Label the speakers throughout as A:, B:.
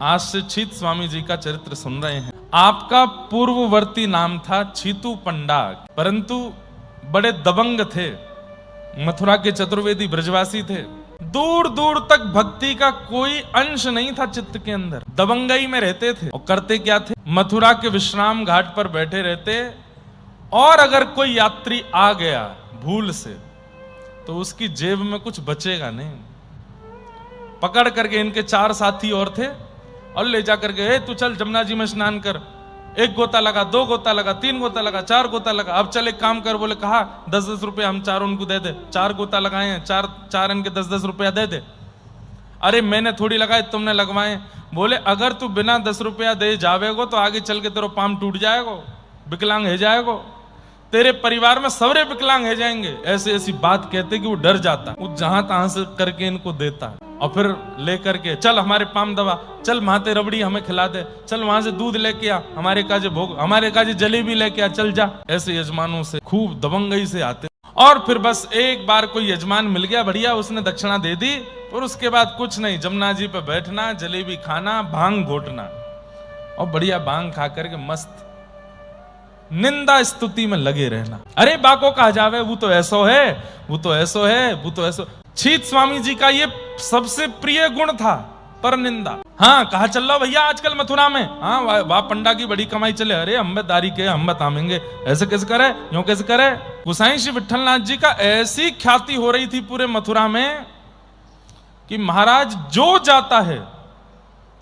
A: आज से छीत स्वामी जी का चरित्र सुन रहे हैं। आपका पूर्ववर्ती नाम था छीतु पंडा, परंतु बड़े दबंग थे। मथुरा के चतुर्वेदी ब्रजवासी थे। दूर दूर तक भक्ति का कोई अंश नहीं था चित्त के अंदर। दबंगई में रहते थे और करते क्या थे, मथुरा के विश्राम घाट पर बैठे रहते और अगर कोई यात्री आ गया भूल से तो उसकी जेब में कुछ बचेगा नहीं। पकड़ करके इनके 4 साथी और थे और ले जाकर के, तू चल जमुना जी में स्नान कर। 1 गोता लगा, 2 गोता लगा, 3 गोता लगा, 4 गोता लगा। अब चल एक काम कर, बोले कहा 10-10 रुपए हम चारों उनको दे दे। 4 गोता लगाए हैं, चार इनके 10-10 रुपया दे दे। अरे मैंने थोड़ी लगाए, तुमने लगवाए। बोले अगर तू बिना 10 रुपया दे जावेगो तो आगे चल के तेरा पाम टूट जाएगो, विकलांग है जाएगो, तेरे परिवार में सबरे विकलांग है जाएंगे। ऐसे ऐसी बात कहते कि वो डर जाता। वो जहां तहां से करके इनको देता और फिर लेकर के चल हमारे पाम दवा, चल माते रबड़ी हमें खिला दे, चल वहां से दूध लेके आ, हमारे काजे भोग, हमारे काजे जलेबी लेके आ, चल जा। ऐसे यजमानों से खूब दबंगई से आते। और फिर बस एक बार कोई यजमान मिल गया बढ़िया, उसने दक्षिणा दे दी और उसके बाद कुछ नहीं, जमुना जी पे बैठना, जलेबी खाना, भांग घोटना और बढ़िया भांग खा करके मस्त निंदा स्तुति में लगे रहना। अरे बाको कहा जावे वो तो ऐसो है, वो तो ऐसो है, वो तो ऐसो। छीत स्वामी जी का ये सबसे प्रिय गुण था, पर निंदा। हाँ कहा चल रहा भैया आजकल मथुरा में, हाँ वाह पंडा की बड़ी कमाई चले। अरे हम दारी के हम बताएंगे, ऐसे कैसे करे, यूं कैसे करे। गोसाई श्री विठलनाथ जी का ऐसी ख्याति हो रही थी पूरे मथुरा में कि महाराज जो जाता है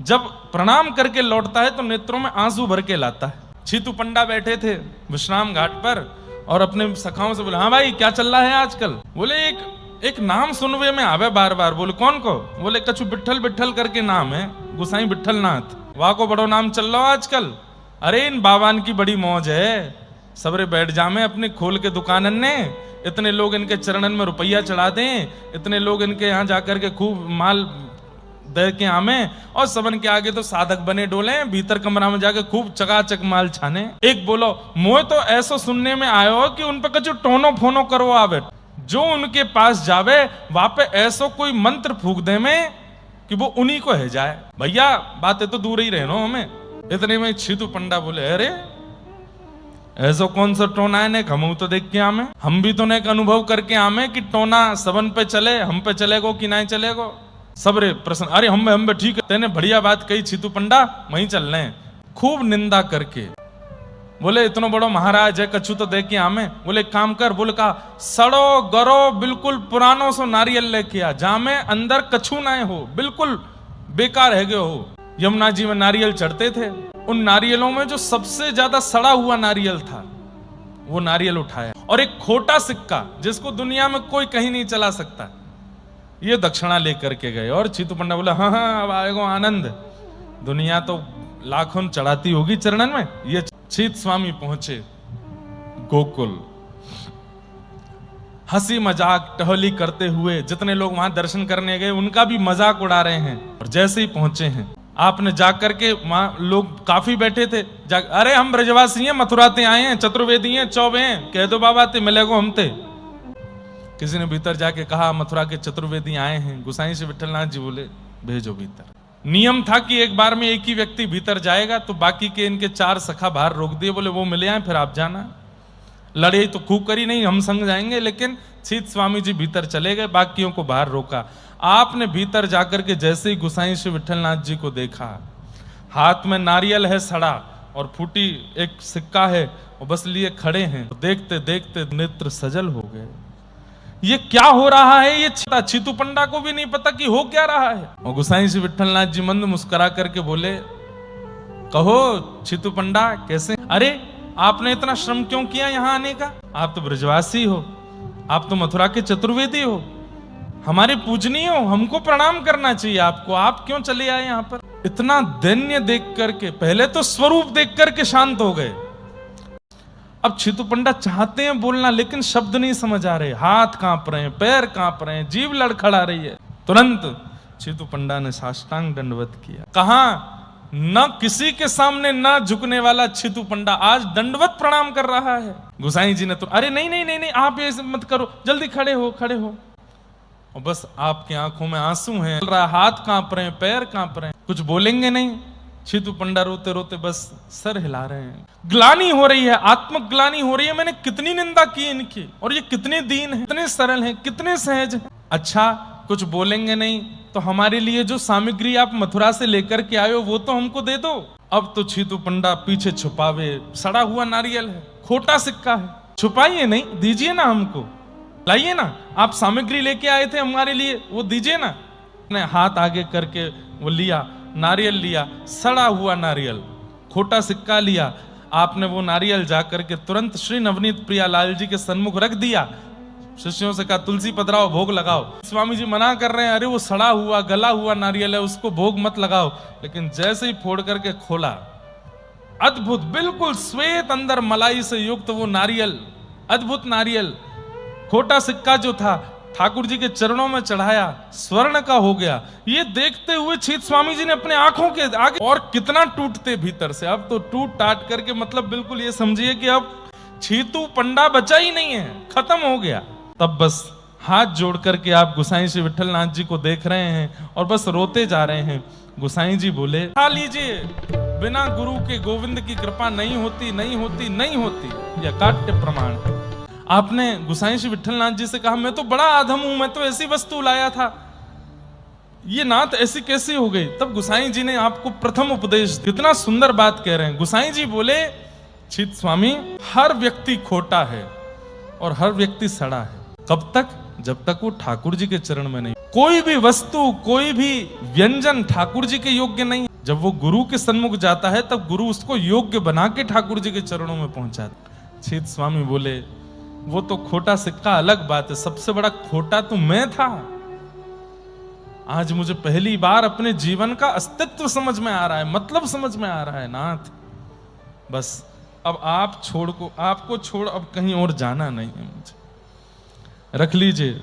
A: जब प्रणाम करके लौटता है तो नेत्रों में आंसू भर के लाता है। छीतु पंडा बैठे थे विश्राम घाट पर और अपने सखाओं से बोले, हाँ भाई क्या चल रहा है आजकल। बोले एक नाम सुनवे में आवे बार बार। बोले कौन को। बोले कछु बिट्ठल बिट्ठल करके नाम है, गोसाई विठलनाथ, वाह को बड़ो नाम चल रहा आजकल। अरे इन बाबान की बड़ी मौज है, सबरे बैठ जामे अपने खोल के दुकानन ने, इतने लोग इनके चरणन में रुपया चढ़ा दें, इतने लोग इनके यहाँ जाकर के खूब माल दे के आमे और सबन के आगे तो साधक बने डोले, भीतर कमरा में जाके खूब चकाचक माल छाने। एक बोलो मोह तो ऐसा सुनने में आयो कि उन पे कछु टोनो फोनो करो आवे, जो उनके पास जावे वहां पे ऐसो कोई मंत्र फूक दे में कि वो उन्हीं को है जाए। भैया बातें तो दूर ही रहनो हमें। इतने में छीतु पंडा बोले, अरे ऐसा कौन सा टोना है ने, हम तो देख के आमे, हम भी तो ने अनुभव करके आमे कि टोना सबन पे चले, हम पे चलेगो कि नहीं चलेगो। सबरे प्रश्न, अरे हम ठीक है, तेने बढ़िया बात कही छीतु पंडा, वहीं चल रहे हैं। खूब निंदा करके बोले इतना बड़ो महाराज है, कछु तो देख के आमे। बोले काम कर, बोले कहा सड़ो गरो बिल्कुल पुरानो सो नारियल लेके आ, जामे अंदर कछु ना हो, बिल्कुल बेकार है गए हो। यमुना जी में नारियल चढ़ते थे, उन नारियलों में जो सबसे ज्यादा सड़ा हुआ नारियल था वो नारियल उठाया और एक खोटा सिक्का जिसको दुनिया में कोई कहीं नहीं चला सकता, ये दक्षिणा लेकर के गए। और छीतु पंडा बोला हाँ हाँ अब आएगा आनंद, दुनिया तो लाखों चढ़ाती होगी चरणन में। ये छीत स्वामी पहुंचे गोकुल, हंसी मजाक टहली करते हुए जितने लोग वहां दर्शन करने गए उनका भी मजाक उड़ा रहे हैं। और जैसे ही पहुंचे हैं आपने जाकर के, वहां लोग काफी बैठे थे, अरे हम ब्रजवासी हैं, मथुराते आए हैं, चतुर्वेदी हैं, चौबे हैं, कह दो बाबा ते मिलेगो हमते। किसी ने भीतर जाके कहा मथुरा के चतुर्वेदी आए हैं। गोसाई श्री विठलनाथ जी बोले भेजो भीतर। नियम था कि एक बार में एक ही व्यक्ति भीतर जाएगा, तो बाकी के इनके 4 सखा बाहर रोक दिए, बोले वो मिले आए फिर आप जाना। लड़ाई तो खूब करी नहीं, हम संग जाएंगे, लेकिन छीत स्वामी जी भीतर चले गए, बाकियों को बाहर रोका। आपने भीतर जाकर के जैसे ही गोसाई श्री विठलनाथ जी को देखा, हाथ में नारियल है सड़ा और फूटी एक सिक्का है और बस लिए खड़े हैं, देखते देखते नेत्र सजल हो गए। ये क्या हो रहा है, ये छीतु पंडा को भी नहीं पता कि हो क्या रहा है। और गोसाई श्री विठलनाथ जी मंद मुस्कुरा करके बोले, कहो छीतु पंडा कैसे। अरे आपने इतना श्रम क्यों किया यहाँ आने का, आप तो ब्रजवासी हो, आप तो मथुरा के चतुर्वेदी हो, हमारे पूजनीय हो, हमको प्रणाम करना चाहिए आपको, आप क्यों चले आए यहाँ पर। इतना दैन्य देख करके, पहले तो स्वरूप देख करके शांत हो गए। अब छीतु पंडा चाहते हैं बोलना लेकिन शब्द नहीं समझ आ रहे, हाथ कांप रहे हैं, पैर कांप रहे हैं, जीभ लड़खड़ा रही है। तुरंत छीतु पंडा ने साष्टांग दंडवत किया। कहा न किसी के सामने न झुकने वाला छीतु पंडा आज दंडवत प्रणाम कर रहा है। गोसाई जी ने तो अरे नहीं नहीं नहीं नहीं आप ये मत करो, जल्दी खड़े हो खड़े हो। और बस आपकी आंखों में आंसू हैं, हाथ कांप रहे हैं, पैर कांप रहे हैं, कुछ बोलेंगे नहीं। छीतू पंडा रोते रोते बस सर हिला रहे हैं। ग्लानि हो रही है, आत्मग्लानि हो रही है, मैंने कितनी निंदा की इनकी, और ये कितने दीन हैं, कितने सरल हैं, कितने सहज हैं। अच्छा, कुछ बोलेंगे नहीं तो हमारे लिए जो सामग्री आप मथुरा से लेकर के आए हो वो तो हमको दे दो। अब तो छीतू पंडा पीछे छुपावे, सड़ा हुआ नारियल है, खोटा सिक्का है, छुपाइए नहीं, दीजिए ना हमको, लाइए ना, आप सामग्री लेके आए थे हमारे लिए, वो दीजिए ना। ने हाथ आगे करके वो लिया, नारियल लिया, सड़ा हुआ नारियल, खोटा सिक्का लिया। आपने वो नारियल जाकर के तुरंत श्री नवनीत प्रियालाल जी के सन्मुख रख दिया। शिष्यों से कहा तुलसी पधराओ, भोग लगाओ। स्वामी जी मना कर रहे हैं, अरे वो सड़ा हुआ गला हुआ नारियल है, उसको भोग मत लगाओ। लेकिन जैसे ही फोड़ करके खोला, अद्भुत, बिल्कुल श्वेत, अंदर मलाई से युक्त वो नारियल, अद्भुत नारियल, खोटा सिक्का जो था ठाकुर जी के चरणों में चढ़ाया, स्वर्ण का हो गया। ये देखते हुए छीत स्वामी जी ने अपने आंखों के आगे, और कितना टूटते भीतर से, अब तो टूट टाट करके, मतलब बिल्कुल ये समझिए कि अब छीतू पंडा बचा ही नहीं है, खत्म हो गया। तब बस हाथ जोड़ करके आप गुसाई श्री विठलनाथ जी को देख रहे हैं और बस रोते जा रहे हैं। गुसाई जी बोले, खा लीजिए, बिना गुरु के गोविंद की कृपा नहीं होती, नहीं होती, नहीं होती, यह काट्य प्रमाण है। आपने गुसाई श्री विठलनाथ जी से कहा, मैं तो बड़ा आधम हूं, मैं तो ऐसी वस्तु लाया था, ये नात ऐसी कैसी हो गई। तब गुसाई जी ने आपको प्रथम उपदेश, कितना सुंदर बात कह रहे हैं। गुसाई जी बोले, छीत स्वामी, हर व्यक्ति खोटा है और हर व्यक्ति सड़ा है। कब तक? जब तक वो ठाकुर जी के चरण में नहीं। कोई भी वस्तु, कोई भी व्यंजन ठाकुर जी के योग्य नहीं। जब वो गुरु के सन्मुख जाता है तब गुरु उसको योग्य बना के ठाकुर जी के चरणों में पहुंचाता। छीत स्वामी बोले, वो तो खोटा सिक्का अलग बात है, सबसे बड़ा खोटा तो मैं था। आज मुझे पहली बार अपने जीवन का अस्तित्व समझ में आ रहा है, मतलब समझ में आ रहा है। नाथ, बस अब आप आपको छोड़ अब कहीं और जाना नहीं है, मुझे रख लीजिए।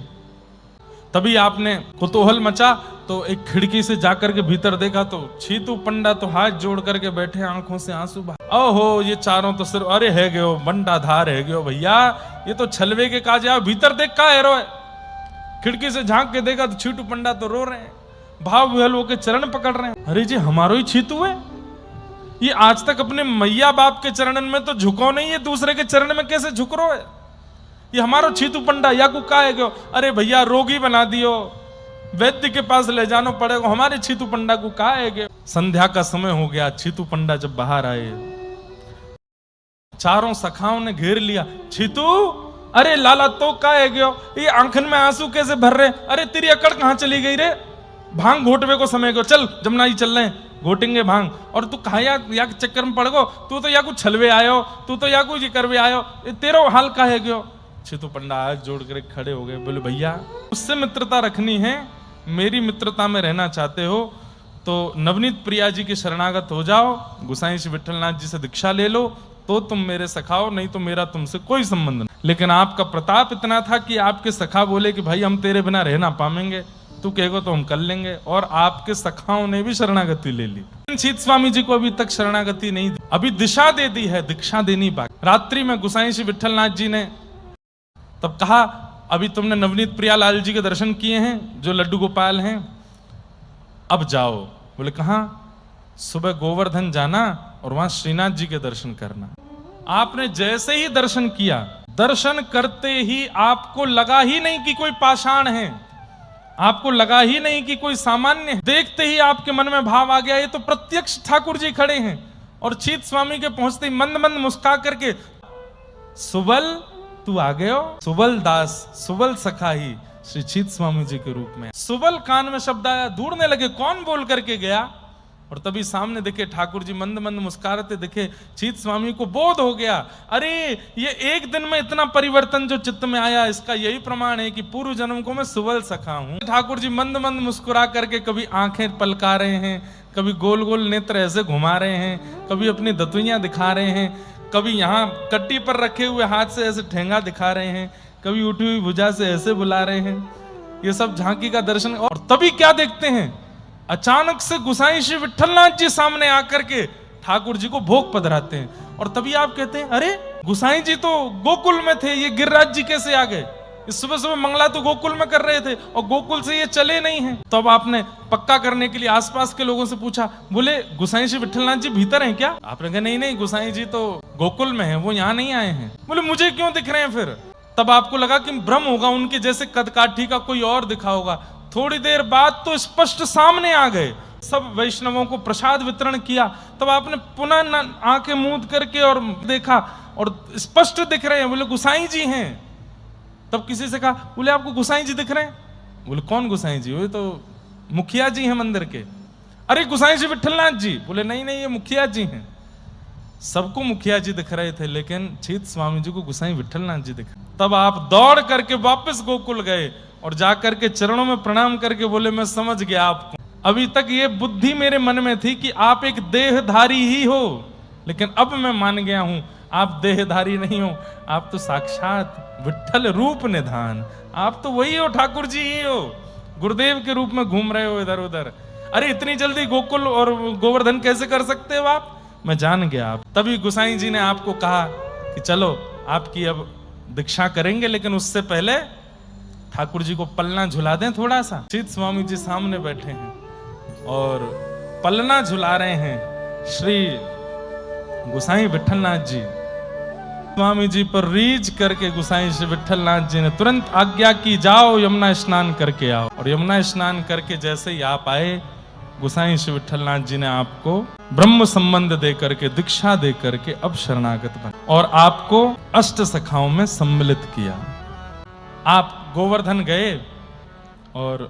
A: तभी आपने कुतूहल मचा तो एक खिड़की से जाकर के भीतर देखा तो छीतू पंडा तो हाथ जोड़ करके बैठे, आंखों से आंसू बहा। ओहो, ये चारों तो सिर्फ, अरे है गयो बंडा धार है गयो भैया, ये तो छलवे के काज। आप भीतर देख का है, रो है। खिड़की से झांक के देखा तो छीतू पंडा तो रो रहे हैं, भाव विहल होकर चरण पकड़ रहे हैं। अरे जी, हमारो ही छीतू है, ये आज तक अपने मैया बाप के चरणन में तो झुको नहीं है, दूसरे के चरण में कैसे झुक रो है। ये हमारो छीतू पंडा या को का है गयो। अरे भैया, रोगी बना दियो, वैद्य के पास ले जाना पड़ेगा, हमारे छीतू पंडा को का है गयो। संध्या का समय हो गया, छीतू पंडा जब बाहर आए, चारों सखाओं ने घेर लिया। छीतू, अरे लाला तो का है गयो, ये आंखन में आंसू कैसे भर रहे। अरे तेरी अकड़ कहां चली गई रे, भांग घोटवे को समय गयो, चल जमुना जी चल रहे घोटेंगे भांग। और तू कहा या चक्कर में पड़ गो, तू तो या कुछ छलवे आयो, तू तो या कुछ करवे आयो, तेरा हाल का है गयो। छीतू पंडा हाथ जोड़ कर खड़े हो गए, बोले भैया, उससे मित्रता रखनी है, मेरी मित्रता में रहना चाहते हो तो नवनीत प्रिया जी के शरणागत हो जाओ, गुसाई श्री विठलनाथ जी से दीक्षा ले लो तो तुम मेरे सखाओ, नहीं तो मेरा तुमसे कोई संबंध नहीं। लेकिन आपका प्रताप इतना था कि आपके सखा बोले कि भाई हम तेरे बिना रह ना पाएंगे, तू कहेगा तो हम कर लेंगे। और आपके सखाओं ने भी शरणागति ले ली। छीत स्वामी जी को अभी तक शरणागति नहीं दी, अभी दिशा दे दी है, दीक्षा देनी बाकी। रात्रि में गुसाई श्री विठलनाथ जी ने तब कहा, अभी तुमने नवनीत प्रियालाल जी के दर्शन किए हैं जो लड्डू गोपाल हैं, अब जाओ। बोले कहां? सुबह गोवर्धन जाना और वहां श्रीनाथ जी के दर्शन करना। आपने जैसे ही दर्शन किया, दर्शन करते ही आपको लगा ही नहीं कि कोई पाषाण है, आपको लगा ही नहीं कि कोई सामान्य है। देखते ही आपके मन में भाव आ गया, ये तो प्रत्यक्ष ठाकुर जी खड़े हैं। और छीत स्वामी के पहुंचते ही मंद मंद मुस्का करके, सुबल तू आ गए हो, सुबल दास, सुबल सखाही, श्री छीत स्वामी जी के रूप में। सुबल कान में शब्द आया, ढूंढने लगे कौन बोल करके गया। और तभी सामने देखे ठाकुर जी मंद मंद मुस्कुराते दिखे। छीत स्वामी को बोध हो गया, अरे ये एक दिन में इतना परिवर्तन जो चित्त में आया, इसका यही प्रमाण है कि पूर्व जन्म को मैं सुबल सखा हूं। ठाकुर जी मंद मंद मुस्कुरा करके कभी आंखें पलका रहे हैं, कभी गोल गोल नेत्र ऐसे घुमा रहे हैं, कभी अपनी दतुइयां दिखा रहे हैं, कभी यहाँ कट्टी पर रखे हुए हाथ से ऐसे ठेंगा दिखा रहे हैं, कभी उठी हुई भुजा से ऐसे बुला रहे हैं। ये सब झांकी का दर्शन। और तभी क्या देखते हैं, अचानक से गुसाई श्री विठलनाथ जी सामने आकर के ठाकुर जी को भोग पधराते हैं। और तभी आप कहते हैं, अरे गुसाई जी तो गोकुल में थे, ये गिरिराज जी कैसे आ गए। इस सुबह सुबह मंगला तो गोकुल में कर रहे थे और गोकुल से ये चले नहीं हैं। तो अब आपने पक्का करने के लिए आसपास के लोगों से पूछा, बोले गोसाई श्री विठलनाथ जी भीतर हैं क्या? आपने कहा नहीं नहीं, गोसाई जी तो गोकुल में है, वो यहाँ नहीं आए हैं। बोले मुझे क्यों दिख रहे हैं फिर? तब आपको लगा कि भ्रम होगा, उनके जैसे कदकाठी का कोई और दिखा होगा। थोड़ी देर बाद तो स्पष्ट सामने आ गए, सब वैष्णवों को प्रसाद वितरण किया। तब आपने पुनः आंखें मूंद करके और देखा और स्पष्ट दिख रहे हैं, बोले गोसाई जी हैं। तब किसी से कहा, बोले आपको गोसाई जी दिख रहे हैं? बोले कौन गोसाई जी? वो तो मुखिया जी हैं मंदिर के। अरे गोसाई जी विठलनाथ जी? बोले नहीं नहीं, ये मुखिया जी हैं। सबको मुखिया जी दिख रहे थे, लेकिन छीत स्वामी जी को गोसाई विठलनाथ जी दिख। तब आप दौड़ करके वापस गोकुल गए और जाकर के चरणों में प्रणाम करके बोले मैं समझ गया आपको। अभी तक ये बुद्धि मेरे मन में थी कि आप एक देहधारी ही हो, लेकिन अब मैं मान गया हूं आप देहधारी नहीं हो, आप तो साक्षात विठल रूप निधान, आप तो वही हो, ठाकुर जी ही हो, गुरुदेव के रूप में घूम रहे हो इधर उधर। अरे इतनी जल्दी गोकुल और गोवर्धन कैसे कर सकते हो आप? मैं जान गया आप। तभी गोसाई जी ने आपको कहा कि चलो आपकी अब दीक्षा करेंगे, लेकिन उससे पहले ठाकुर जी को पलना झुला दें थोड़ा सा। छीत स्वामी जी सामने बैठे हैं और पलना झुला रहे हैं श्री गोसाई विठलनाथ जी। स्वामी जी पर रीझ करके गोसाई श्री विठलनाथ जी ने तुरंत आज्ञा की, जाओ यमुना स्नान करके आओ। और यमुना स्नान करके जैसे ही आप आए, गोसाई श्री विठलनाथ जी ने आपको ब्रह्म संबंध दे करके, दीक्षा दे करके अब शरणागत बने और आपको अष्ट सखाओं में सम्मिलित किया। आप गोवर्धन गए और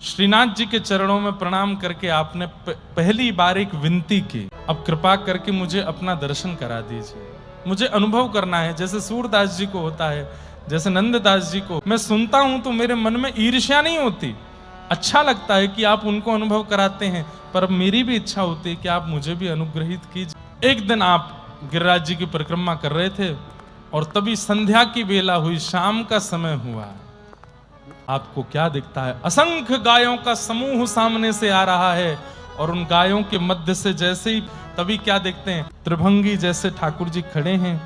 A: श्रीनाथ जी के चरणों में प्रणाम करके आपने पहली बार एक विनती की, अब कृपा करके मुझे अपना दर्शन करा दीजिए, मुझे अनुभव करना है, जैसे सूरदास जी को होता है, जैसे नंददास जी को। मैं सुनता हूं तो मेरे मन में ईर्ष्या नहीं होती, अच्छा लगता है कि आप उनको अनुभव कराते हैं, पर मेरी भी इच्छा होती है कि आप मुझे भी अनुग्रहित कीजिए। एक दिन आप गिरिराज जी की परिक्रमा कर रहे थे और तभी संध्या की बेला हुई, शाम का समय हुआ। आपको क्या दिखता है? असंख्य गायों का समूह सामने से आ रहा है और उन गायों के मध्य से जैसे ही तभी क्या देखते हैं, त्रिभंगी जैसे ठाकुर जी खड़े हैं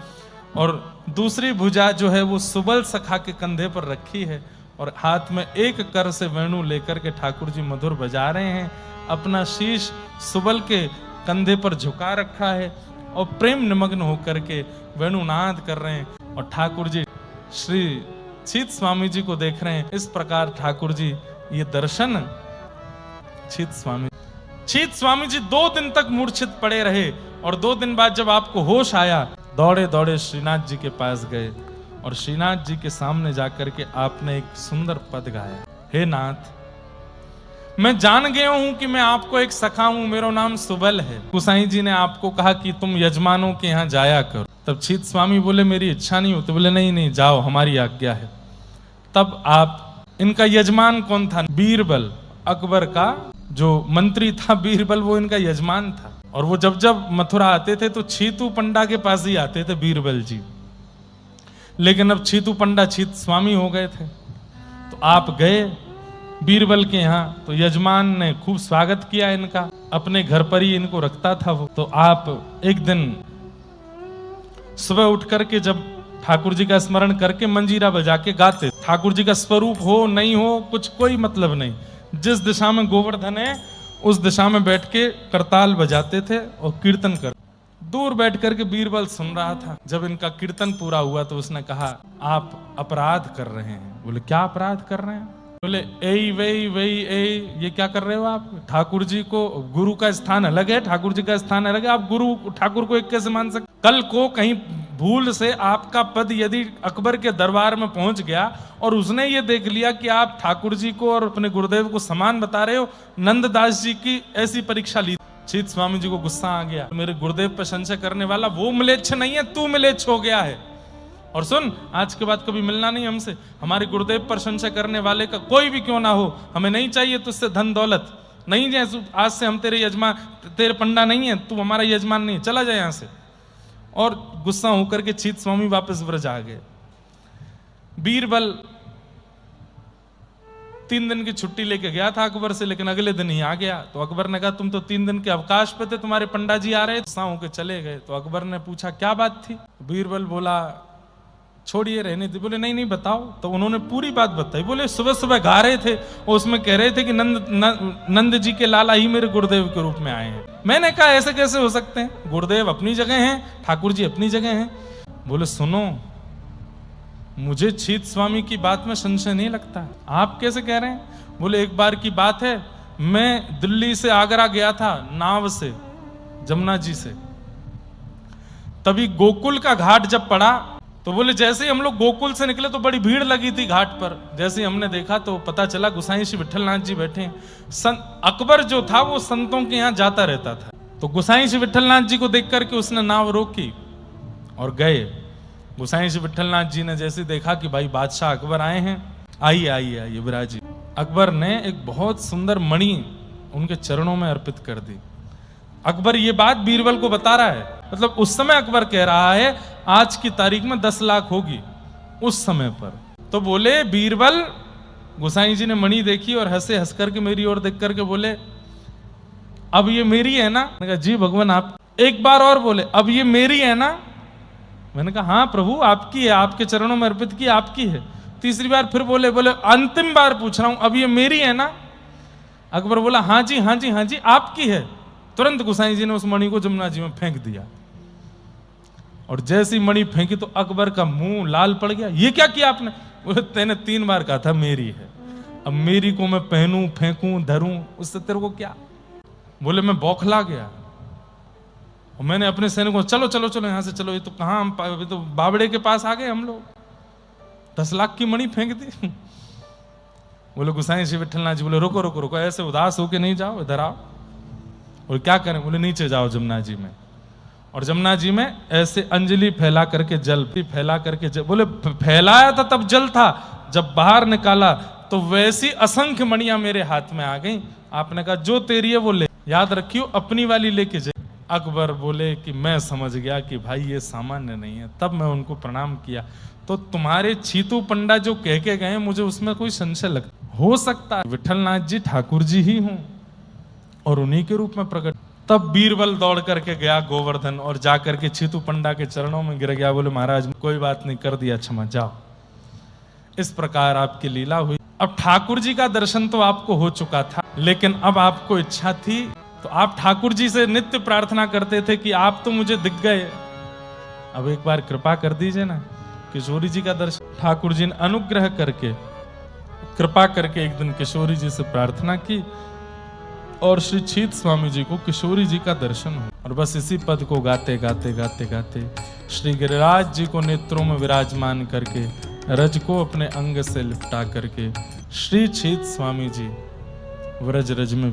A: और दूसरी भुजा जो है वो सुबल सखा के कंधे पर रखी है और हाथ में एक कर से वेणु लेकर के ठाकुर जी मधुर बजा रहे हैं। अपना शीश सुबल के कंधे पर झुका रखा है और प्रेम निमग्न होकर के वेणुनाद कर रहे हैं और ठाकुर जी श्री छीत स्वामी जी को देख रहे हैं। इस प्रकार ठाकुर जी ये दर्शन छीत स्वामी जी 2 दिन तक मूर्छित पड़े रहे और 2 दिन बाद जब आपको होश आया, दौड़े दौड़े श्रीनाथ जी के पास गए और श्रीनाथ जी के सामने जाकर के आपने एक सुंदर पद गाया, हे नाथ, मैं जान गया हूं कि मैं आपको एक सखा हूं, मेरा नाम सुबल है। गोसाई जी ने आपको कहा कि तुम यजमानों के यहां जाया करो। तब छीत स्वामी बोले मेरी इच्छा नहीं होती। बोले नहीं नहीं, जाओ, हमारी आज्ञा है। तब आप, इनका यजमान कौन था? बीरबल, अकबर का जो मंत्री था बीरबल, वो इनका यजमान था। और वो जब जब मथुरा आते थे तो छीतू पंडा के पास ही आते थे बीरबल जी, लेकिन अब छीतू पंडा छीत स्वामी हो गए थे। तो आप गए बीरबल के यहाँ, तो यजमान ने खूब स्वागत किया इनका, अपने घर पर ही इनको रखता था वो। तो आप एक दिन सुबह उठ करके जब ठाकुर जी का स्मरण करके मंजीरा बजा के गाते, ठाकुर जी का स्वरूप हो नहीं हो कुछ कोई मतलब नहीं, जिस दिशा में गोवर्धन है उस दिशा में बैठ के करताल बजाते थे और कीर्तन कर। दूर बैठ करके बीरबल सुन रहा था। जब इनका कीर्तन पूरा हुआ तो उसने कहा आप अपराध कर रहे हैं। बोले क्या अपराध कर रहे हैं? बोले ए वही वही ए, ये क्या कर रहे हो आप? ठाकुर जी को, गुरु का स्थान अलग है, ठाकुर जी का स्थान अलग है, आप गुरु ठाकुर को एक कैसे मान सकते? कल को कहीं भूल से आपका पद यदि अकबर के दरबार में पहुंच गया और उसने ये देख लिया कि आप ठाकुर जी को और अपने गुरुदेव को समान बता रहे हो, नंददास जी की ऐसी परीक्षा ली। छीत स्वामी जी को गुस्सा आ गया, मेरे गुरुदेव पर संशय करने वाला वो मिलेच्छ नहीं है, तू मिलेच्छ हो गया है। और सुन, आज के बाद कभी मिलना नहीं हमसे, हमारे गुरुदेव पर संशय करने वाले का कोई भी क्यों ना हो, हमें नहीं चाहिए तुझसे धन दौलत, नहीं जाए, आज से हम तेरे यजमान, तेरे पंडा नहीं है, तू हमारा यजमान नहीं, चला जाए यहां से। और गुस्सा होकर के छीत स्वामी वापस ब्रज आ गए। बीरबल 3 दिन की छुट्टी लेके गया था अकबर से, लेकिन अगले दिन ही आ गया। तो अकबर ने कहा तुम तो 3 दिन के अवकाश पे थे, तुम्हारे पंडा जी आ रहे, गुस्सा होकर चले गए। तो अकबर ने पूछा क्या बात थी? बीरबल बोला छोड़िए रहने दी। बोले नहीं नहीं बताओ। तो उन्होंने पूरी बात बताई। बोले सुबह सुबह गा रहे थे और उसमें कह रहे थे कि नंद जी के लाला ही मेरे गुरुदेव के रूप में आए हैं। मैंने कहा ऐसे कैसे हो सकते हैं, गुरुदेव अपनी जगह हैं, ठाकुर जी अपनी जगह हैं। बोले सुनो, मुझे छीत स्वामी की बात में संशय नहीं लगता, आप कैसे कह रहे हैं। बोले एक बार की बात है, मैं दिल्ली से आगरा गया था नाव से, जमुना जी से। तभी गोकुल का घाट जब पड़ा तो बोले जैसे ही हम लोग गोकुल से निकले तो बड़ी भीड़ लगी थी घाट पर। जैसे ही हमने देखा तो पता चला गोसाई श्री विठलनाथ जी बैठे हैं। अकबर जो था वो संतों के यहाँ जाता रहता था। तो गोसाई श्री विठलनाथ जी को देख करके उसने नाव रोकी और गए। गोसाई श्री विठलनाथ जी ने जैसे देखा कि भाई बादशाह अकबर आए हैं, आइए आइए आइए विराजी। अकबर ने एक बहुत सुंदर मणि उनके चरणों में अर्पित कर दी। अकबर ये बात बीरबल को बता रहा है, मतलब उस समय अकबर कह रहा है आज की तारीख में 10 लाख होगी उस समय पर। तो बोले बीरबल, गोसाई जी ने मणि देखी और हंस करके मेरी ओर देख करके बोले अब ये मेरी है ना। मैंने कहा जी भगवान आप। एक बार और बोले अब ये मेरी है ना। मैंने कहा हाँ प्रभु आपकी है, आपके चरणों में अर्पित की आपकी है। तीसरी बार फिर बोले अंतिम बार पूछ रहा हूं अब ये मेरी है ना। अकबर बोला हाँ जी हाँ जी हाँ जी आपकी है। तुरंत गोसाई जी ने उस मणि को जमुना जी में फेंक दिया और जैसी मणि फेंकी तो अकबर का मुंह लाल पड़ गया। ये क्या किया आपने। बोले तेने 3 बार कहा था मेरी है, अब मेरी को मैं पहनूं फेंकूं धरूं उससे तेरे को क्या। बोले मैं बौखला गया और मैंने अपने सैनिकों चलो चलो चलो यहां से चलो, ये तो कहां हम तो बावड़े के पास आ गए हम लोग, 10 लाख की मणि फेंक दी। बोले गोसाई श्री विठलनाथ जी बोले रुको रुको रुको, ऐसे उदास होके नहीं जाओ, इधर आओ। और क्या करें। बोले नीचे जाओ जमुना जी में। और जमुना जी में ऐसे अंजलि फैला करके जल फैला करके बोले फैलाया था तब जल था, जब बाहर निकाला तो वैसी असंख्य मणियां मेरे हाथ में आ गई। आपने कहा जो तेरी है वो ले, याद रखियो अपनी वाली लेके जाए। अकबर बोले कि मैं समझ गया कि भाई ये सामान्य नहीं है। तब मैं उनको प्रणाम किया। तो तुम्हारे छीतू पंडा जो कह के गए मुझे उसमें कोई संशय लगता हो सकता है विठलनाथ जी ठाकुर जी ही हूं और उन्हीं के रूप में प्रकट। तब बीरबल दौड़ करके गया गोवर्धन और जाकर के छीतू पंडा के चरणों में गिर गया। बोले महाराज कोई बात नहीं, कर दिया क्षमा, जाओ। इस प्रकार आपकी लीला हुई। अब ठाकुर जी का दर्शन तो आपको हो चुका था, लेकिन अब आपको इच्छा थी तो आप ठाकुर जी से नित्य प्रार्थना करते थे कि आप तो मुझे दिख गए, अब एक बार कृपा कर दीजिए ना किशोरी जी का दर्शन। ठाकुर जी ने अनुग्रह करके कृपा करके एक दिन किशोरी जी से प्रार्थना की और श्री छीत स्वामी जी को किशोरी जी का दर्शन हो। और बस इसी पद को गाते गाते गाते गाते श्री गिरिराज जी को नेत्रों में विराजमान करके रज को अपने अंग से लिपटा करके श्री छीत स्वामी जी व्रज रज में